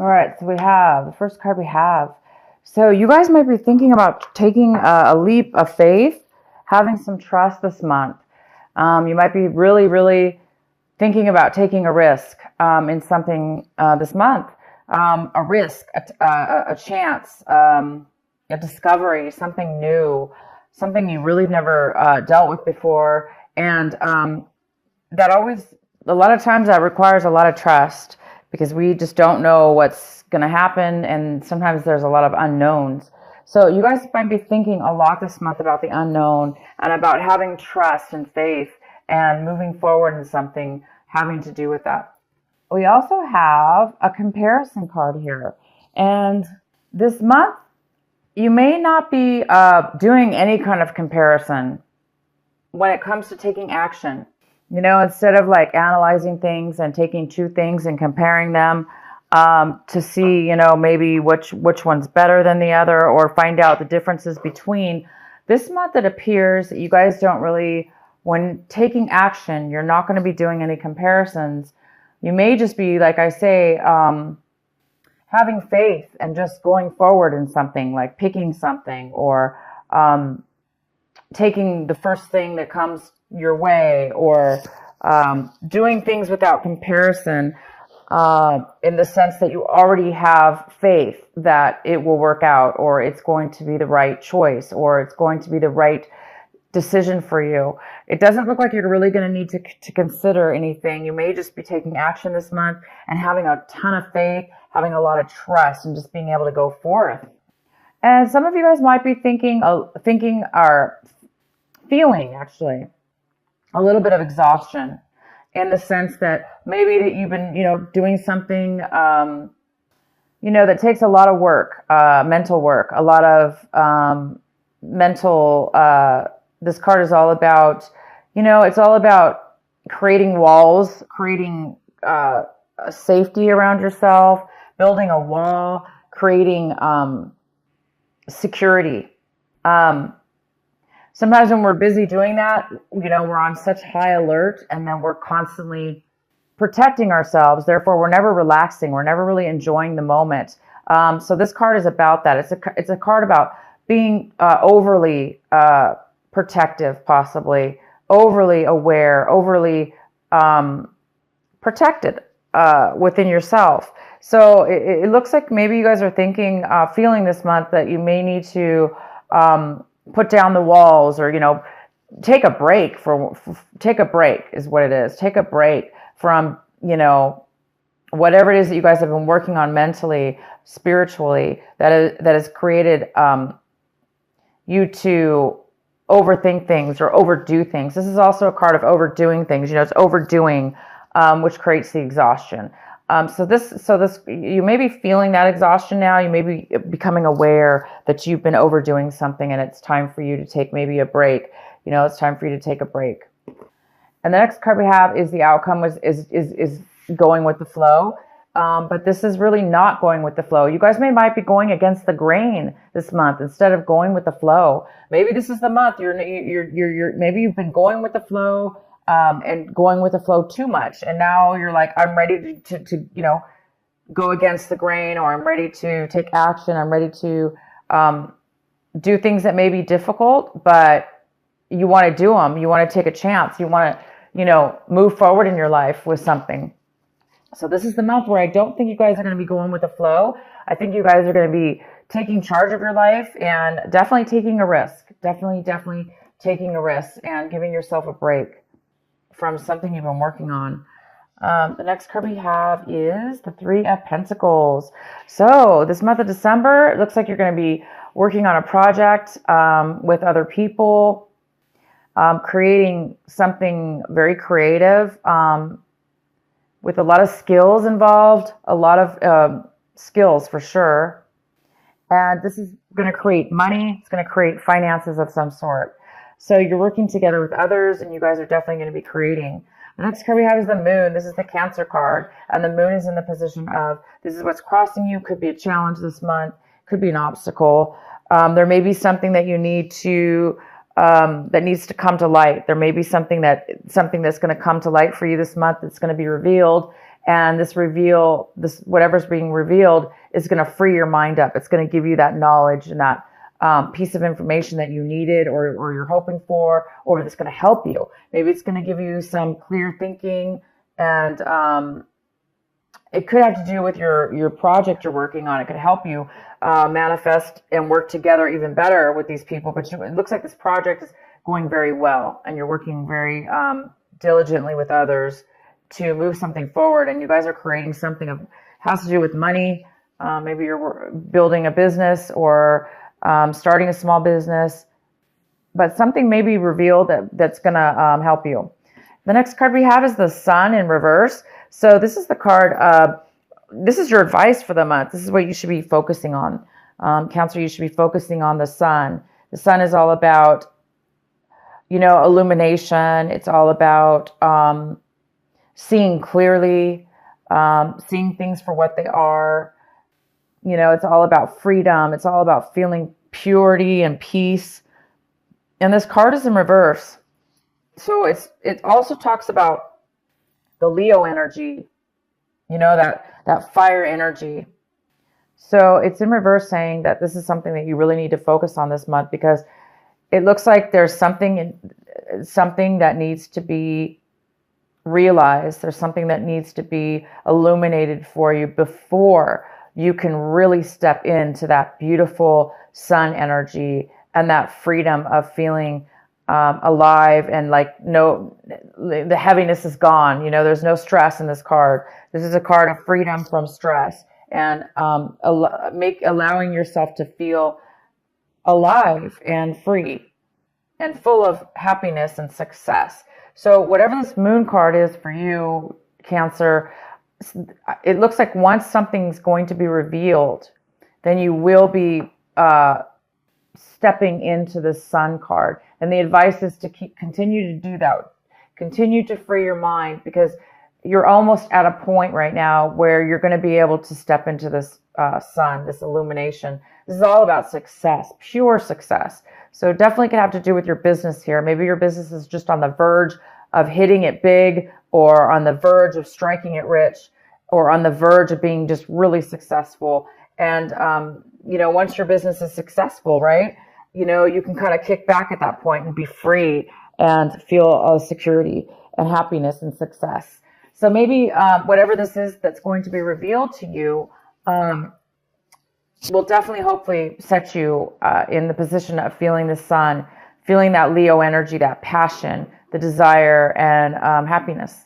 All right, so we have the first card we have. So you guys might be thinking about taking a leap of faith, having some trust this month. You might be really, really thinking about taking a risk in something this month. A risk, a chance, a discovery, something new, something you really never dealt with before. And that always, a lot of times that requires a lot of trust because we just don't know what's going to happen. And sometimes there's a lot of unknowns. So you guys might be thinking a lot this month about the unknown and about having trust and faith and moving forward in something having to do with that. We also have a comparison card here. And this month, you may not be doing any kind of comparison when it comes to taking action. Instead of like analyzing things and taking two things and comparing them to see, maybe which one's better than the other or find out the differences between. This month it appears that you guys don't really, when taking action, you're not going to be doing any comparisons. You may just be, like I say, having faith and just going forward in something, like picking something or taking the first thing that comes your way or doing things without comparison in the sense that you already have faith that it will work out or it's going to be the right choice or it's going to be the right decision for you. It doesn't look like you're really going to need to consider anything. You may just be taking action this month and having a ton of faith, having a lot of trust and just being able to go forth. And some of you guys might be thinking or feeling actually a little bit of exhaustion in the sense that maybe that you've been, doing something, that takes a lot of work, mental work, a lot of mental, this card is all about, it's all about creating walls, creating a safety around yourself, building a wall, creating security. Sometimes when we're busy doing that, we're on such high alert and then we're constantly protecting ourselves. Therefore, we're never relaxing. We're never really enjoying the moment. So this card is about that. It's a card about being overly protective, possibly overly aware, overly protected within yourself. So it looks like maybe you guys are thinking, feeling this month that you may need to put down the walls or, take a break take a break is what it is. Take a break from, whatever it is that you guys have been working on mentally, spiritually, that has created you to overthink things or overdo things. This is also a card of overdoing things. It's overdoing, which creates the exhaustion. So this, you may be feeling that exhaustion now. You may be becoming aware that you've been overdoing something and it's time for you to take maybe a break. It's time for you to take a break. And the next card we have is the outcome is going with the flow. But this is really not going with the flow. You guys might be going against the grain this month instead of going with the flow. Maybe this is the month maybe you've been going with the flow. And going with the flow too much. And now you're like, I'm ready to go against the grain, or I'm ready to take action. I'm ready to do things that may be difficult, but you want to do them. You want to take a chance. You want to, move forward in your life with something. So this is the month where I don't think you guys are going to be going with the flow. I think you guys are going to be taking charge of your life and definitely taking a risk. Definitely taking a risk and giving yourself a break from something you've been working on. The next card we have is the Three of Pentacles. So this month of December, it looks like you're going to be working on a project with other people, creating something very creative with a lot of skills involved, a lot of skills for sure. And this is going to create money. It's going to create finances of some sort. So you're working together with others and you guys are definitely going to be creating. The next card we have is the Moon. This is the Cancer card. And the Moon is in the position of, this is what's crossing you. Could be a challenge this month. Could be an obstacle. There may be something that you need to, that needs to come to light. There may be something that's going to come to light for you this month that's going to be revealed. And this whatever's being revealed is going to free your mind up. It's going to give you that knowledge and that piece of information that you needed or you're hoping for, or that's going to help you. Maybe it's going to give you some clear thinking, and it could have to do with your project you're working on. It could help you manifest and work together even better with these people. But it looks like this project is going very well, and you're working very diligently with others to move something forward. And you guys are creating something that has to do with money. Maybe you're building a business or starting a small business, but something may be revealed that's going to help you. The next card we have is the Sun in reverse. So this is the card, this is your advice for the month. This is what you should be focusing on. Cancer, you should be focusing on the Sun. The Sun is all about, illumination. It's all about seeing clearly, seeing things for what they are. It's all about freedom. It's all about feeling purity and peace. And this card is in reverse. So it also talks about the Leo energy, that fire energy. So it's in reverse, saying that this is something that you really need to focus on this month, because it looks like there's something that needs to be realized. There's something that needs to be illuminated for you before you can really step into that beautiful sun energy and that freedom of feeling alive, and the heaviness is gone. There's no stress in this card. This is a card of freedom from stress, and allowing yourself to feel alive and free and full of happiness and success. So whatever this moon card is for you, Cancer, it looks like once something's going to be revealed, then you will be stepping into the sun card. And the advice is to continue to do that. Continue to free your mind, because you're almost at a point right now where you're going to be able to step into this sun, this illumination. This is all about success, pure success. So definitely could have to do with your business here. Maybe your business is just on the verge of hitting it big, or on the verge of striking it rich, or on the verge of being just really successful. And, once your business is successful, right, you can kind of kick back at that point and be free and feel security and happiness and success. So maybe whatever this is that's going to be revealed to you will definitely, hopefully, set you in the position of feeling the sun, feeling that Leo energy, that passion, the desire, and happiness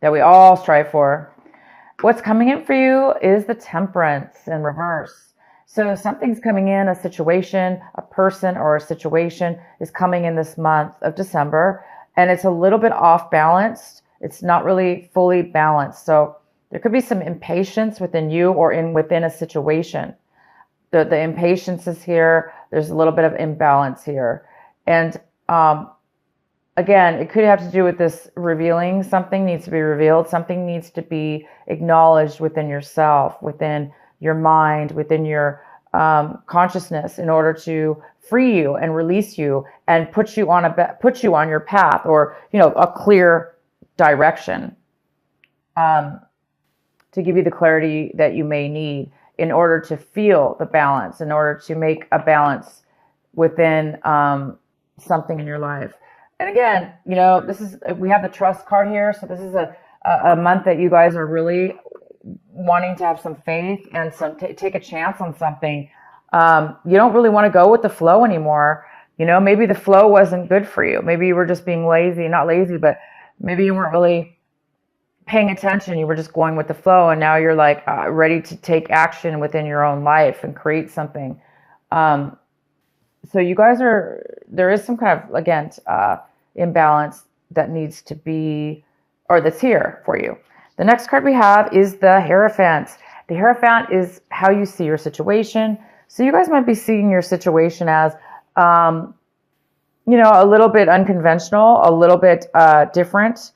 that we all strive for. What's coming in for you is the Temperance in reverse. So something's coming in, a situation, a person, or a situation is coming in this month of December, and it's a little bit off balanced. It's not really fully balanced. So there could be some impatience within you or within a situation. The impatience is here. There's a little bit of imbalance here. And again, it could have to do with this revealing. Something needs to be revealed. Something needs to be acknowledged within yourself, within your mind, within your consciousness, in order to free you and release you and put you on your path, or a clear direction, to give you the clarity that you may need in order to feel the balance, in order to make a balance within something in your life. And again, we have the Trust card here. So this is a month that you guys are really wanting to have some faith and take a chance on something. You don't really want to go with the flow anymore. Maybe the flow wasn't good for you. Maybe you were just being lazy, not lazy, but maybe you weren't really paying attention. You were just going with the flow. And now you're ready to take action within your own life and create something. So you guys there is some kind of, again, imbalance that needs to be, or that's here for you. The next card we have is the Hierophant. The Hierophant is how you see your situation. So you guys might be seeing your situation as, a little bit unconventional, a little bit different,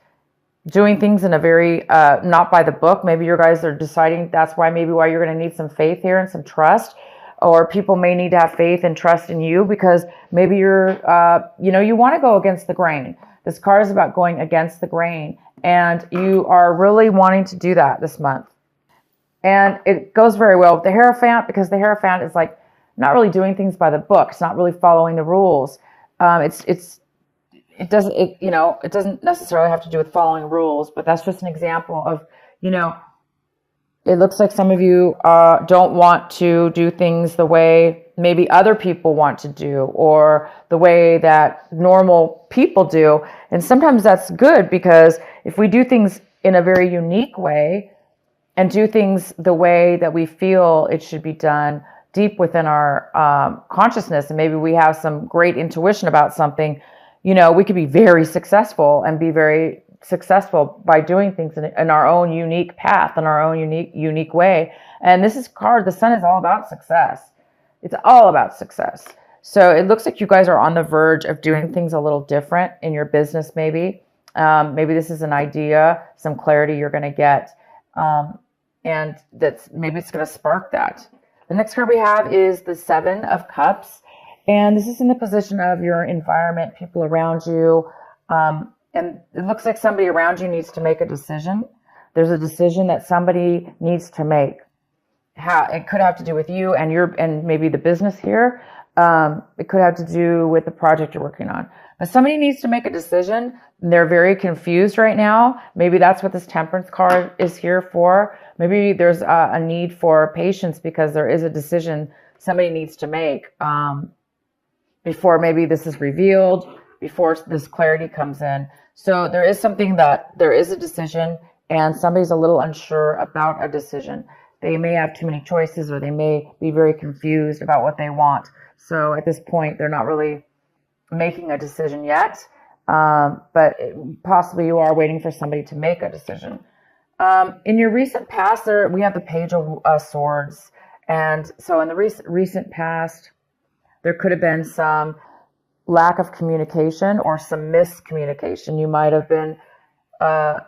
doing things in a very not by the book. Maybe you guys are deciding that's why you're going to need some faith here and some trust. Or people may need to have faith and trust in you, because maybe you're, you want to go against the grain. This card is about going against the grain And you are really wanting to do that this month. And it goes very well with the Hierophant, because the Hierophant is like not really doing things by the book. It's not really following the rules. It doesn't, it doesn't necessarily have to do with following rules, but that's just an example of, it looks like some of you don't want to do things the way maybe other people want to do, or the way that normal people do. And sometimes that's good, because if we do things in a very unique way and do things the way that we feel it should be done deep within our consciousness, and maybe we have some great intuition about something, we could be very successful and be very successful by doing things in our own unique path, in our own unique way. And this card, the Sun, is all about success. It's all about success. So it looks like you guys are on the verge of doing things a little different in your business, maybe. Maybe this is an idea, some clarity you're going to get. And maybe it's going to spark that. The next card we have is the Seven of Cups. And this is in the position of your environment, people around you. And it looks like somebody around you needs to make a decision. There's a decision that somebody needs to make. It could have to do with you and maybe the business here. It could have to do with the project you're working on. But somebody needs to make a decision. They're very confused right now. Maybe that's what this Temperance card is here for. Maybe there's a need for patience, because there is a decision somebody needs to make before maybe this is revealed, before this clarity comes in. So there is there is a decision, and somebody's a little unsure about a decision. They may have too many choices, or they may be very confused about what they want. So at this point, they're not really making a decision yet, but possibly you are waiting for somebody to make a decision. In your recent past, we have the Page of Swords. And so in the recent past, there could have been some lack of communication or some miscommunication. You might have been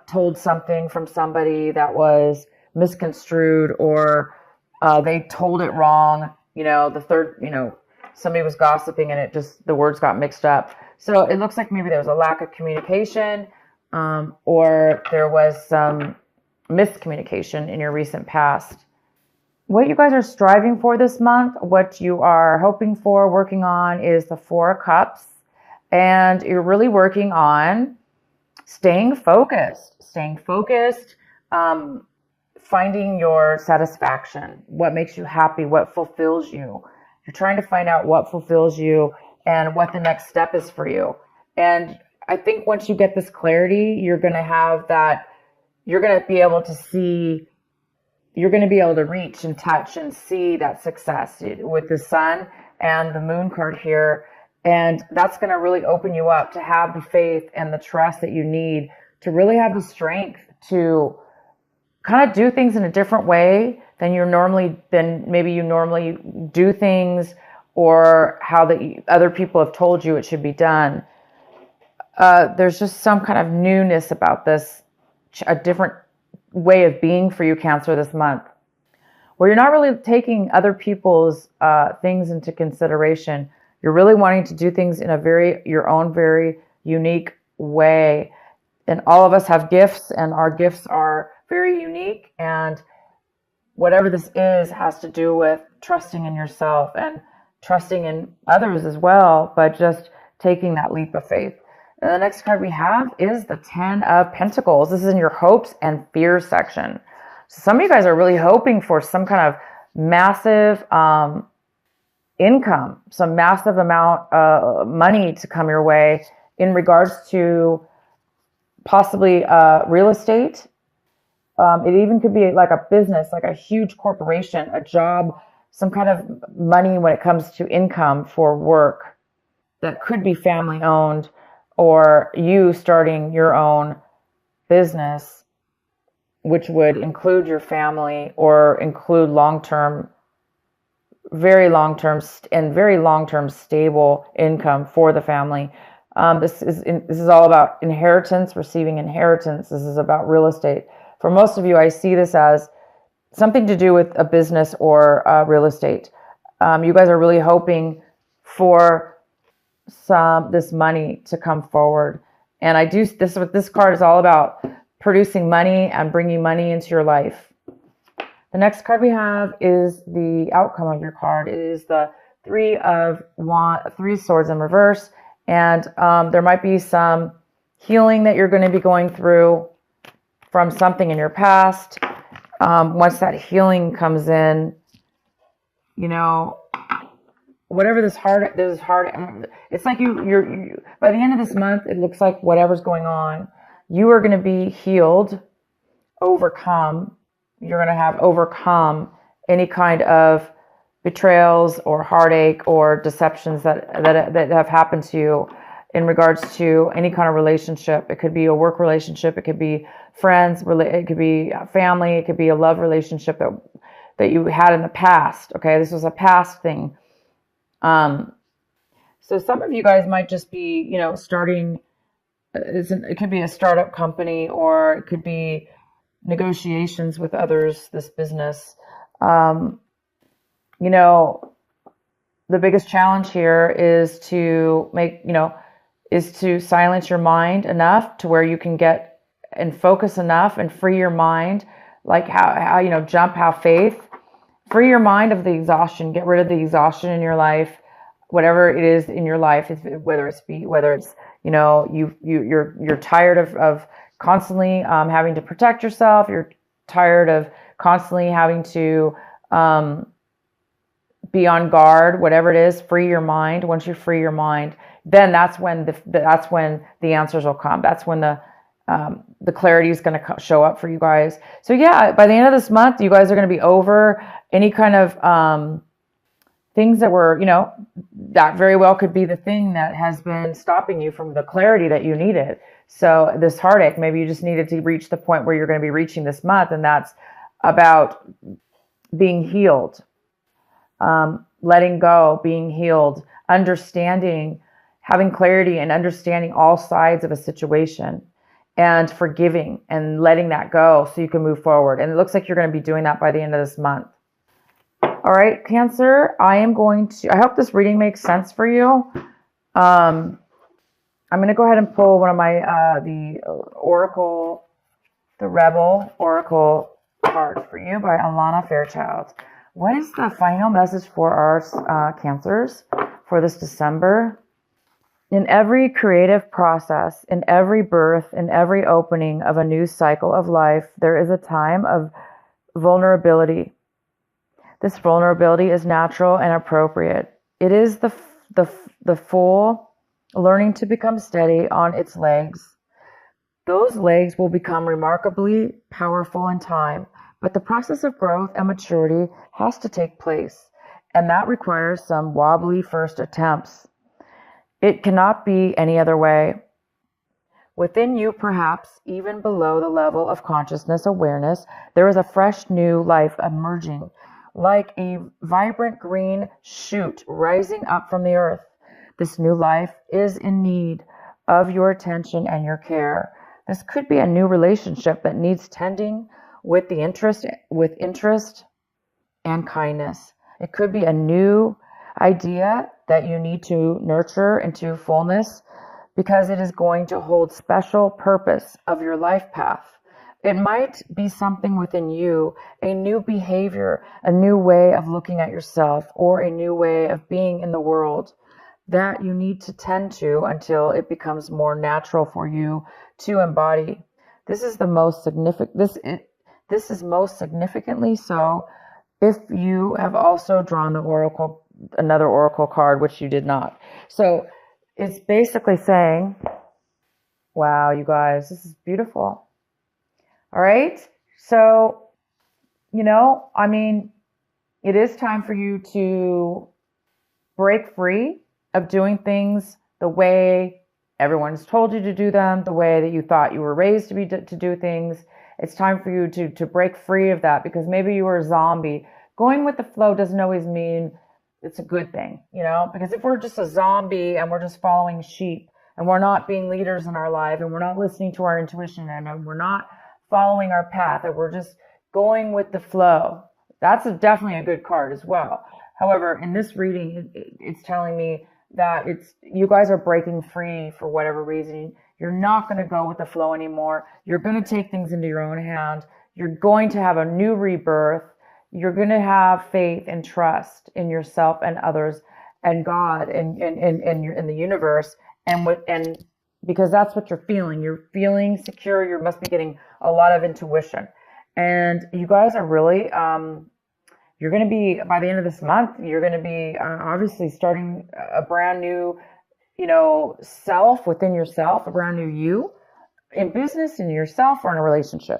told something from somebody that was misconstrued, or they told it wrong. Somebody was gossiping and the words got mixed up. So it looks like maybe there was a lack of communication, or there was some miscommunication in your recent past. What you guys are striving for this month, what you are hoping for, working on, is the Four of Cups. And you're really working on staying focused, finding your satisfaction, what makes you happy, what fulfills you. You're trying to find out what fulfills you and what the next step is for you. And I think once you get this clarity, you're going to be able to see, you're going to be able to reach and touch and see that success with the Sun and the Moon card here. And that's going to really open you up to have the faith and the trust that you need to really have the strength to kind of do things in a different way than maybe you normally do things, or how other people have told you it should be done. There's just some kind of newness about this, a different way of being for you, Cancer, this month, where you're not really taking other people's things into consideration. You're really wanting to do things in your own very unique way. And all of us have gifts, and our gifts are very unique. And whatever this is has to do with trusting in yourself and trusting in others as well, but just taking that leap of faith. And the next card we have is the Ten of Pentacles. This is in your hopes and fears section. So some of you guys are really hoping for some kind of massive income, some massive amount of money to come your way in regards to possibly real estate. It even could be like a business, like a huge corporation, a job, some kind of money when it comes to income for work that could be family owned, or you starting your own business, which would include your family or include very long-term stable income for the family. This is all about inheritance, receiving inheritance. This is about real estate. For most of you, I see this as something to do with a business or real estate. You guys are really hoping for this money to come forward. And this is what this card is all about. producing money and bringing money into your life. The next card we have is the outcome of your card. It is the Three of Swords in reverse. And there might be some healing that you're going to be going through from something in your past. Once that healing comes in, you know, whatever this hard, it's like you're by the end of this month, it looks like whatever's going on, you are going to be healed, overcome. You're going to have overcome any kind of betrayals or heartache or deceptions that have happened to you in regards to any kind of relationship. It could be a work relationship, it could be friends, it could be family, it could be a love relationship that you had in the past. Okay, this was a past thing. So some of you guys might just be, you know, starting. It could be a startup company, or it could be negotiations with others. This business. You know, the biggest challenge here is to silence your mind enough to where you can get and focus enough and free your mind, like how you know, have faith, free your mind of the exhaustion, get rid of the exhaustion in your life, whatever it is in your life, whether it's you know, you're tired of constantly having to protect yourself, you're tired of constantly having to be on guard, whatever it is, free your mind. Once you free your mind, then that's when the answers will come. That's when the clarity is going to show up for you guys. So yeah, by the end of this month, you guys are going to be over any kind of things that were, you know, that very well could be the thing that has been stopping you from the clarity that you needed. So this heartache, maybe you just needed to reach the point where you're going to be reaching this month, and that's about being healed. Letting go, being healed, understanding, having clarity and understanding all sides of a situation, and forgiving and letting that go so you can move forward. And it looks like you're going to be doing that by the end of this month. All right, Cancer, I hope this reading makes sense for you. I'm going to go ahead and pull one of my, the Rebel Oracle card for you by Alana Fairchild. What is the final message for our Cancers for this December? In every creative process, in every birth, in every opening of a new cycle of life, there is a time of vulnerability. This vulnerability is natural and appropriate. It is the fool learning to become steady on its legs. Those legs will become remarkably powerful in time. But the process of growth and maturity has to take place, and that requires some wobbly first attempts. It cannot be any other way. Within you, perhaps even below the level of consciousness awareness, there is a fresh new life emerging, like a vibrant green shoot rising up from the earth. This new life is in need of your attention and your care. This could be a new relationship that needs tending with interest and kindness. It could be a new idea that you need to nurture into fullness because it is going to hold special purpose of your life path. It might be something within you, a new behavior, a new way of looking at yourself, or a new way of being in the world that you need to tend to until it becomes more natural for you to embody. This is the most significant. This is most significantly so if you have also drawn another oracle card, which you did not. So it's basically saying, wow, you guys, this is beautiful. All right. So, you know, I mean, it is time for you to break free of doing things the way everyone's told you to do them, the way that you thought you were raised to do things. It's time for you to break free of that, because maybe you were a zombie. Going with the flow doesn't always mean it's a good thing, you know, because if we're just a zombie and we're just following sheep and we're not being leaders in our life and we're not listening to our intuition and we're not following our path and we're just going with the flow, that's definitely a good card as well. However, in this reading, it's telling me that you guys are breaking free for whatever reason. You're not going to go with the flow anymore. You're going to take things into your own hand. You're going to have a new rebirth. You're going to have faith and trust in yourself and others and God and the universe and because that's what you're feeling. You're feeling secure. You must be getting a lot of intuition. And you guys are really you're going to be, by the end of this month, you're going to be obviously starting a brand new, self within yourself, a brand new you in business, in yourself, or in a relationship.